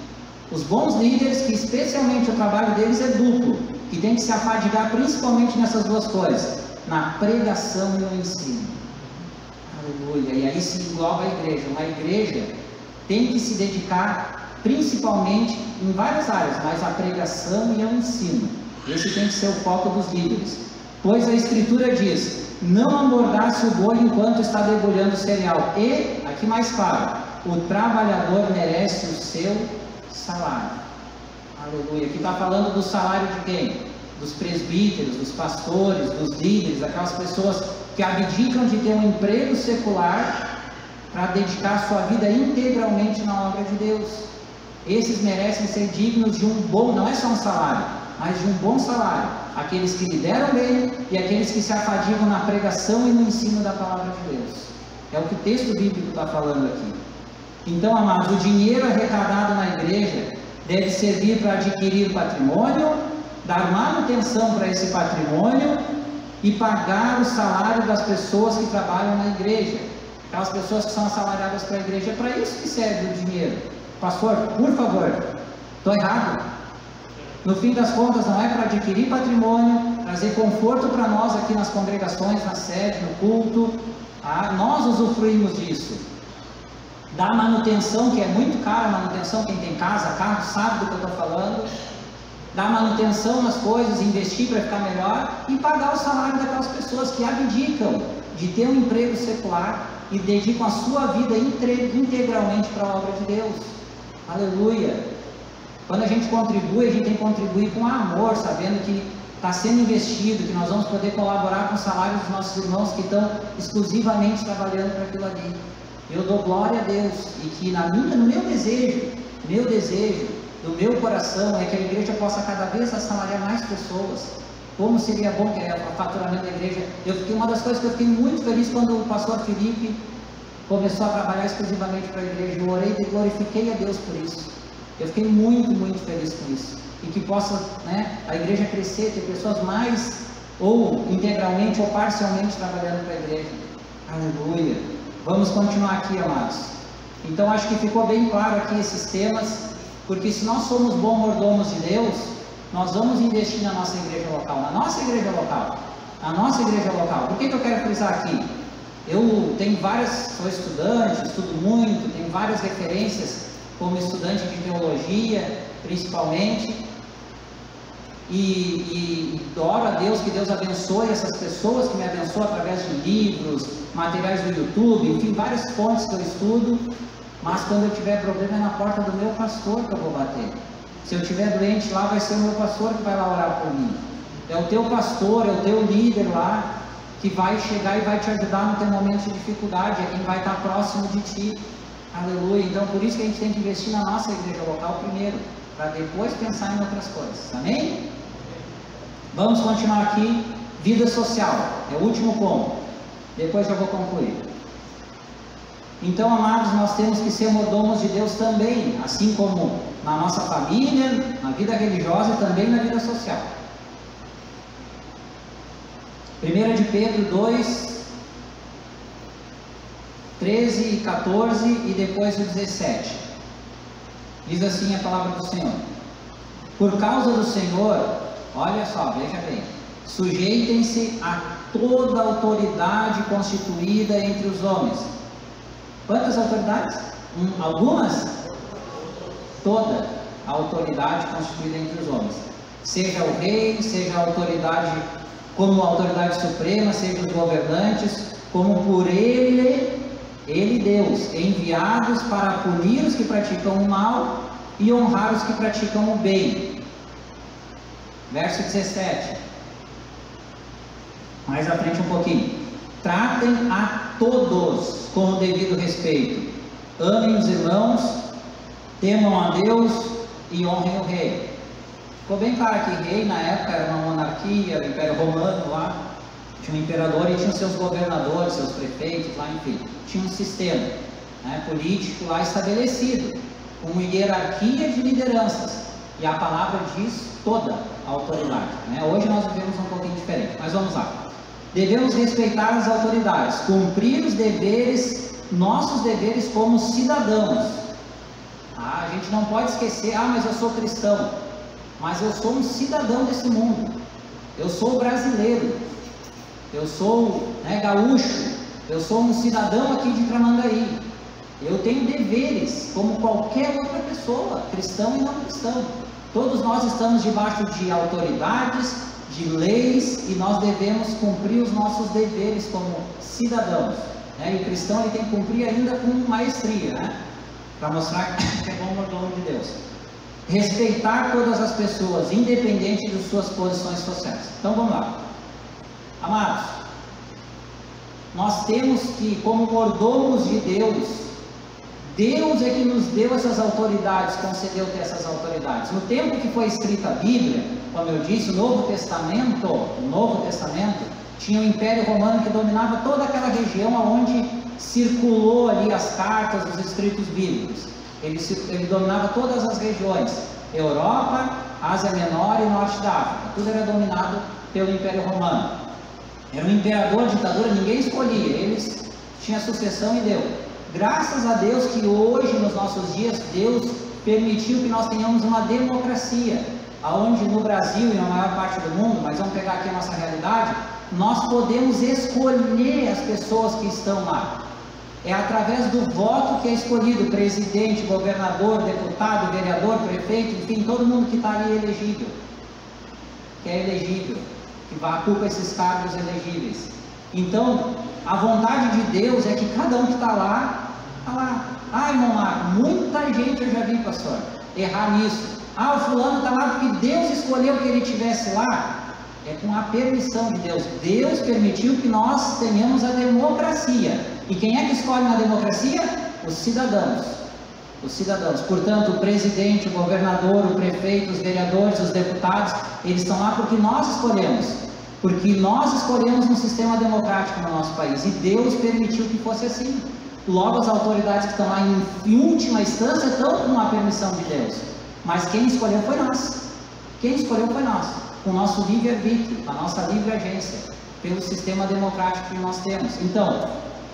os bons líderes que especialmente o trabalho deles é duplo, que tem que se afadigar principalmente nessas duas coisas, na pregação e no ensino. Aleluia. E aí se engloba a igreja. Uma igreja tem que se dedicar principalmente em várias áreas, mas a pregação e ao ensino. Esse tem que ser o foco dos líderes. Pois a Escritura diz: não amordace o boi enquanto está debulhando o cereal. E, aqui mais claro, o trabalhador merece o seu salário. Aleluia. Aqui está falando do salário de quem? Dos presbíteros, dos pastores, dos líderes, aquelas pessoas que abdicam de ter um emprego secular para dedicar sua vida integralmente na obra de Deus. Esses merecem ser dignos de um bom, não é só um salário, mas de um bom salário. Aqueles que lideram bem e aqueles que se afadigam na pregação e no ensino da palavra de Deus. É o que o texto bíblico está falando aqui. Então, amados, o dinheiro arrecadado na igreja deve servir para adquirir patrimônio, dar manutenção para esse patrimônio e pagar o salário das pessoas que trabalham na igreja. Aquelas pessoas que são assalariadas para a igreja, é para isso que serve o dinheiro. Pastor, por favor, estou errado? No fim das contas, não é para adquirir patrimônio, trazer conforto para nós aqui nas congregações, na sede, no culto. Nós usufruímos disso. Dar manutenção, que é muito cara a manutenção, quem tem casa, carro, sabe do que eu estou falando. Dar manutenção nas coisas, investir para ficar melhor e pagar o salário daquelas pessoas que abdicam de ter um emprego secular e dedicam a sua vida integralmente para a obra de Deus. Aleluia. Quando a gente contribui, a gente tem que contribuir com amor, sabendo que está sendo investido, que nós vamos poder colaborar com o salário dos nossos irmãos que estão exclusivamente trabalhando para aquilo ali. Eu dou glória a Deus, e que no meu desejo do meu coração é que a igreja possa cada vez assalariar mais pessoas. Como seria bom que o faturamento da igreja. Uma das coisas que eu fiquei muito feliz quando o pastor Felipe começou a trabalhar exclusivamente para a igreja. Eu orei e glorifiquei a Deus por isso. Eu fiquei muito, muito feliz com isso. E que possa, a igreja crescer, ter pessoas mais, ou integralmente ou parcialmente trabalhando para a igreja. Aleluia. Vamos continuar aqui, amados. Então acho que ficou bem claro aqui esses temas, porque se nós somos bons mordomos de Deus, nós vamos investir na nossa igreja local, na nossa igreja local, na nossa igreja local. Por que eu quero frisar aqui? Eu tenho sou estudante, estudo muito, tenho várias referências como estudante de teologia, principalmente, e oro a Deus, que Deus abençoe essas pessoas que me abençoam através de livros, materiais do YouTube, enfim, várias fontes que eu estudo, mas quando eu tiver problema é na porta do meu pastor que eu vou bater. Se eu estiver doente lá, vai ser o meu pastor que vai lá orar por mim. É o teu pastor, é o teu líder lá, que vai chegar e vai te ajudar no teu momento de dificuldade, é quem vai estar próximo de ti. Aleluia. Então por isso que a gente tem que investir na nossa igreja local primeiro, para depois pensar em outras coisas. Amém? Vamos continuar aqui. Vida social, é o último ponto, depois eu vou concluir. Então, amados, nós temos que ser mordomos de Deus também, assim como na nossa família, na vida religiosa e também na vida social. 1 de Pedro 2, 13 e 14 e depois o 17. Diz assim a palavra do Senhor: por causa do Senhor, olha só, veja bem, sujeitem-se a toda autoridade constituída entre os homens. Quantas autoridades? Algumas? Toda a autoridade constituída entre os homens. Seja o rei, seja a autoridade como autoridade suprema, seja os governantes, como por ele Deus, enviados para punir os que praticam o mal e honrar os que praticam o bem. Verso 17. Mais à frente um pouquinho. Tratem a todos com o devido respeito. Amem os irmãos, temam a Deus e honrem o rei. Ficou bem claro que rei na época era uma monarquia, o Império Romano lá, tinha um imperador e tinha seus governadores, seus prefeitos lá, enfim, tinha um sistema, né, político lá estabelecido, com uma hierarquia de lideranças, e a palavra diz toda a autoridade, né? Hoje nós vivemos um pouquinho diferente, mas vamos lá. Devemos respeitar as autoridades, cumprir os deveres, nossos deveres como cidadãos. A gente não pode esquecer, mas eu sou cristão, mas eu sou um cidadão desse mundo, eu sou brasileiro, eu sou gaúcho, eu sou um cidadão aqui de Tramandaí, eu tenho deveres como qualquer outra pessoa, cristão e não cristão. Todos nós estamos debaixo de autoridades, de leis, e nós devemos cumprir os nossos deveres como cidadãos, né? E o cristão ele tem que cumprir ainda com maestria, né? Para mostrar que é bom mordomo de Deus. Respeitar todas as pessoas, independente de suas posições sociais. Então vamos lá. Amados, nós temos que, como mordomos de Deus, Deus é que nos deu essas autoridades, concedeu ter essas autoridades. No tempo que foi escrita a Bíblia, como eu disse, o Novo Testamento, tinha o Império Romano que dominava toda aquela região onde circulou ali as cartas, os escritos bíblicos. Ele dominava todas as regiões, Europa, Ásia Menor e Norte da África, tudo era dominado pelo Império Romano. Era um imperador, ditadura, ninguém escolhia, eles tinham sucessão e deu. Graças a Deus que hoje, nos nossos dias, Deus permitiu que nós tenhamos uma democracia, onde no Brasil e na maior parte do mundo, mas vamos pegar aqui a nossa realidade, nós podemos escolher as pessoas que estão lá. É através do voto que é escolhido presidente, governador, deputado, vereador, prefeito, enfim, todo mundo que está ali elegível, que é elegível, que ocupa esses cargos elegíveis. Então, a vontade de Deus é que cada um que está lá, está lá. Ah, irmão Marco, muita gente eu já vi, pastor, errar nisso. Ah, o fulano está lá porque Deus escolheu que ele estivesse lá. É com a permissão de Deus. Deus permitiu que nós tenhamos a democracia. E quem é que escolhe na democracia? Os cidadãos. Os cidadãos. Portanto, o presidente, o governador, o prefeito, os vereadores, os deputados, eles estão lá porque nós escolhemos. Porque nós escolhemos um sistema democrático no nosso país. E Deus permitiu que fosse assim. Logo, as autoridades que estão lá em última instância estão com a permissão de Deus. Mas quem escolheu foi nós. Quem escolheu foi nós. Com o nosso livre-arbítrio, a nossa livre agência, pelo sistema democrático que nós temos. Então,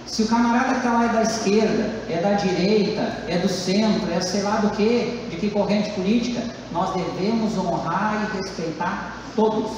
Se o camarada que está lá é da esquerda, é da direita, é do centro, é sei lá do que, de que corrente política, nós devemos honrar e respeitar todas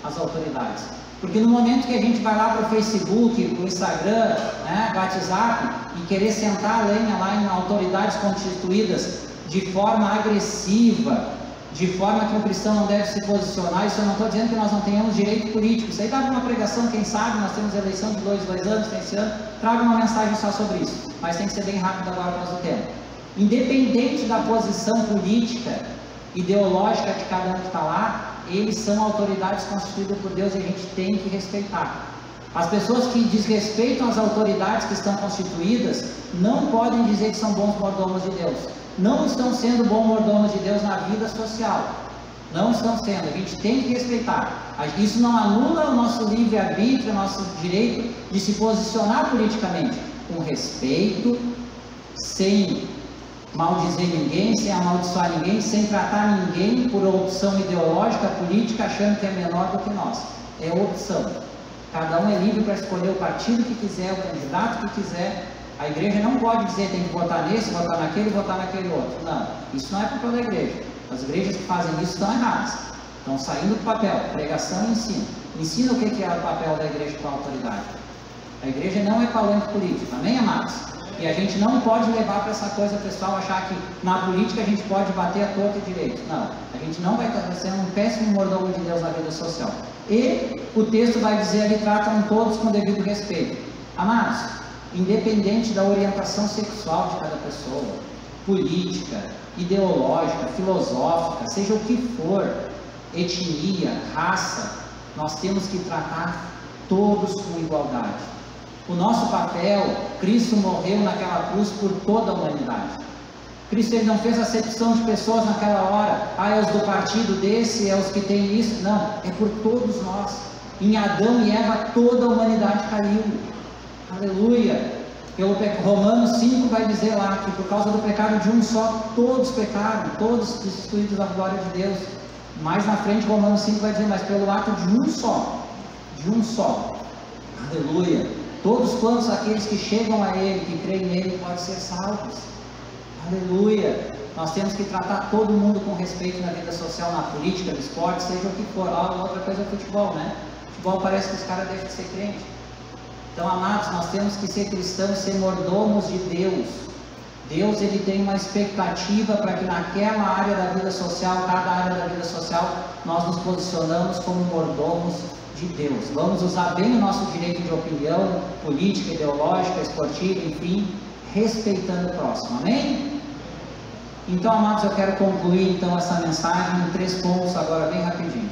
as autoridades. Porque no momento que a gente vai lá para o Facebook, para o Instagram, né, WhatsApp, e querer sentar a lenha lá em autoridades constituídas de forma agressiva, de forma que o cristão não deve se posicionar, isso eu não estou dizendo que nós não tenhamos direito político, isso aí dava uma pregação, quem sabe, nós temos eleição de 2 anos, tem esse ano, traga uma mensagem só sobre isso, mas tem que ser bem rápido agora por causa do tempo. Independente da posição política, ideológica de cada um que está lá, eles são autoridades constituídas por Deus e a gente tem que respeitar. As pessoas que desrespeitam as autoridades que estão constituídas, não podem dizer que são bons mordomos de Deus. Não estão sendo bons mordomos de Deus na vida social. Não estão sendo, a gente tem que respeitar. Isso não anula o nosso livre-arbítrio, o nosso direito de se posicionar politicamente, com respeito, sem maldizer ninguém, sem amaldiçoar ninguém, sem tratar ninguém por opção ideológica, política, achando que é menor do que nós. É opção. Cada um é livre para escolher o partido que quiser, o candidato que quiser. A igreja não pode dizer tem que votar nesse, votar naquele outro. Não, isso não é papel da igreja. As igrejas que fazem isso estão erradas. Estão saindo do papel, pregação e ensino. Ensina o que é o papel da igreja com a autoridade. A igreja não é palanque político, amém, amados? E a gente não pode levar para essa coisa pessoal, achar que na política a gente pode bater a torta e direito. Não, a gente não vai estar sendo um péssimo mordomo de Deus na vida social. E o texto vai dizer ali, tratam todos com devido respeito. Amados, independente da orientação sexual de cada pessoa, política, ideológica, filosófica, seja o que for, etnia, raça, nós temos que tratar todos com igualdade. O nosso papel, Cristo morreu naquela cruz por toda a humanidade. Cristo ele não fez acepção de pessoas naquela hora, é os do partido desse, é os que tem isso, não, é por todos nós. Em Adão e Eva toda a humanidade caiu. Aleluia! Pelo Romanos 5 vai dizer lá que por causa do pecado de um só, todos pecaram, todos destituídos da glória de Deus. Mais na frente Romanos 5 vai dizer, mas pelo ato de um só, aleluia, todos quantos aqueles que chegam a Ele, que creem nele, podem ser salvos, aleluia. Nós temos que tratar todo mundo com respeito na vida social, na política, no esporte, seja o que for. Outra coisa é o futebol, né? Futebol parece que os caras deixam de ser crentes. Então, amados, nós temos que ser cristãos, ser mordomos de Deus. Deus, ele tem uma expectativa para que naquela área da vida social, cada área da vida social, nós nos posicionamos como mordomos de Deus. Vamos usar bem o nosso direito de opinião, política, ideológica, esportiva, enfim, respeitando o próximo. Amém? Então, amados, eu quero concluir então essa mensagem em 3 pontos agora bem rapidinho.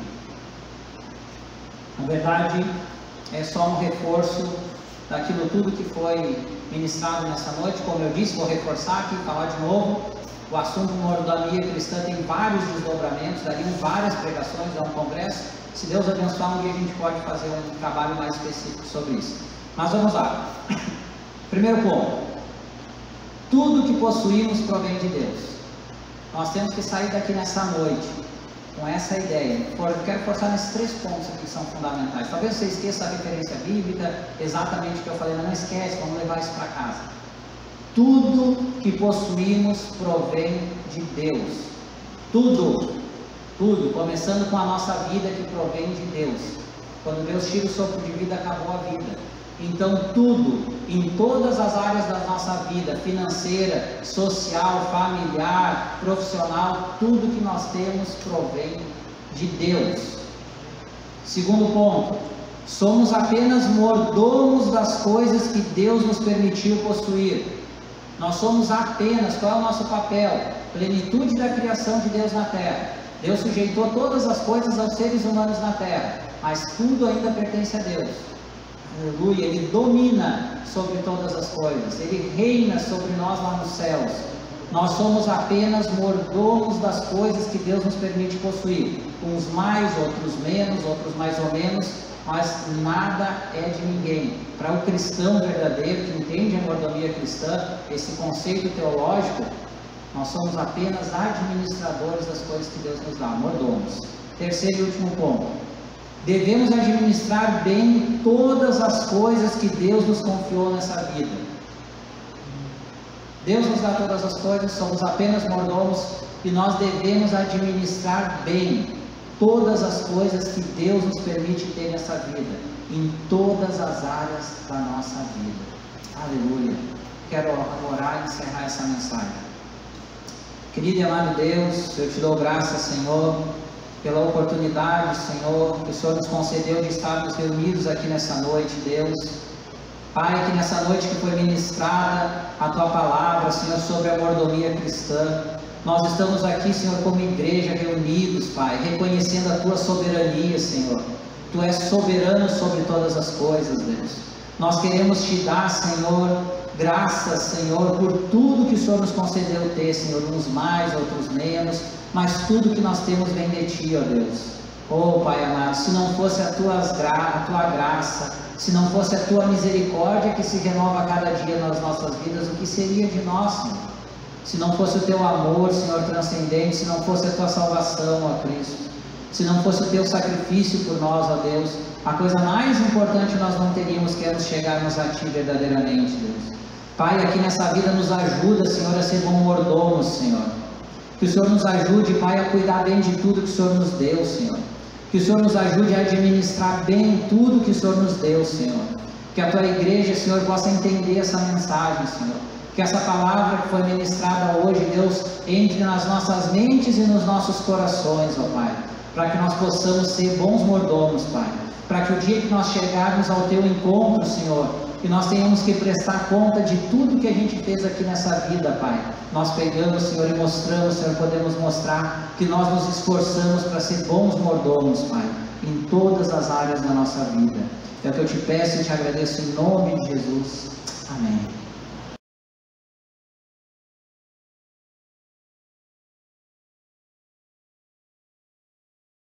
Na verdade, é só um reforço daquilo tudo que foi ministrado nessa noite. Como eu disse, vou reforçar aqui, falar de novo. O assunto mordomia cristã tem vários desdobramentos, dariam várias pregações, dá um congresso. Se Deus abençoar, um dia a gente pode fazer um trabalho mais específico sobre isso. Mas vamos lá. Primeiro ponto. Tudo que possuímos provém de Deus. Nós temos que sair daqui nessa noite com essa ideia. Eu quero forçar nesses 3 pontos aqui que são fundamentais. Talvez você esqueça a referência bíblica, exatamente o que eu falei, mas não esquece, vamos levar isso para casa. Tudo que possuímos provém de Deus. Tudo, começando com a nossa vida que provém de Deus. Quando Deus tira o sopro de vida, acabou a vida. Então tudo, em todas as áreas da nossa vida, financeira, social, familiar, profissional, tudo que nós temos provém de Deus. Segundo ponto, somos apenas mordomos das coisas que Deus nos permitiu possuir. Nós somos apenas, qual é o nosso papel? Plenitude da criação de Deus na terra. Deus sujeitou todas as coisas aos seres humanos na terra, mas tudo ainda pertence a Deus. Aleluia, Ele domina sobre todas as coisas, Ele reina sobre nós lá nos céus. Nós somos apenas mordomos das coisas que Deus nos permite possuir, uns mais, outros menos, outros mais ou menos, mas nada é de ninguém. Para o cristão verdadeiro, que entende a mordomia cristã, esse conceito teológico, nós somos apenas administradores das coisas que Deus nos dá, mordomos. Terceiro e último ponto. devemos administrar bem todas as coisas que Deus nos confiou nessa vida. Deus nos dá todas as coisas, somos apenas mordomos, e nós devemos administrar bem todas as coisas que Deus nos permite ter nessa vida, em todas as áreas da nossa vida. Aleluia. Quero orar e encerrar essa mensagem. Querido e amado Deus, eu te dou graças, Senhor, pela oportunidade, Senhor, que o Senhor nos concedeu de estarmos reunidos aqui nessa noite, Deus. Pai, que nessa noite que foi ministrada a Tua palavra, Senhor, sobre a mordomia cristã, nós estamos aqui, Senhor, como igreja reunidos, Pai, reconhecendo a Tua soberania, Senhor. Tu és soberano sobre todas as coisas, Deus. Nós queremos Te dar, Senhor, graças, Senhor, por tudo que o Senhor nos concedeu ter, Senhor, uns mais, outros menos, mas tudo que nós temos vem de Ti, ó Deus. Oh, Pai amado, se não fosse a Tua graça, se não fosse a Tua misericórdia que se renova a cada dia nas nossas vidas, o que seria de nós, Senhor? Se não fosse o Teu amor, Senhor, transcendente, se não fosse a Tua salvação, ó Cristo, se não fosse o Teu sacrifício por nós, ó Deus, a coisa mais importante nós não teríamos, que é nos chegarmos a Ti verdadeiramente, Deus. Pai, aqui nessa vida nos ajuda, Senhor, a ser bons mordomos, Senhor. Que o Senhor nos ajude, Pai, a cuidar bem de tudo que o Senhor nos deu, Senhor. Que o Senhor nos ajude a administrar bem tudo que o Senhor nos deu, Senhor. Que a Tua igreja, Senhor, possa entender essa mensagem, Senhor. Que essa palavra que foi ministrada hoje, Deus, entre nas nossas mentes e nos nossos corações, ó Pai. Para que nós possamos ser bons mordomos, Pai. Para que o dia que nós chegarmos ao Teu encontro, Senhor, que nós tenhamos que prestar conta de tudo que a gente fez aqui nessa vida, Pai. Nós pegamos, Senhor, e mostramos, Senhor, podemos mostrar que nós nos esforçamos para ser bons mordomos, Pai, em todas as áreas da nossa vida. É o que eu te peço e te agradeço em nome de Jesus. Amém.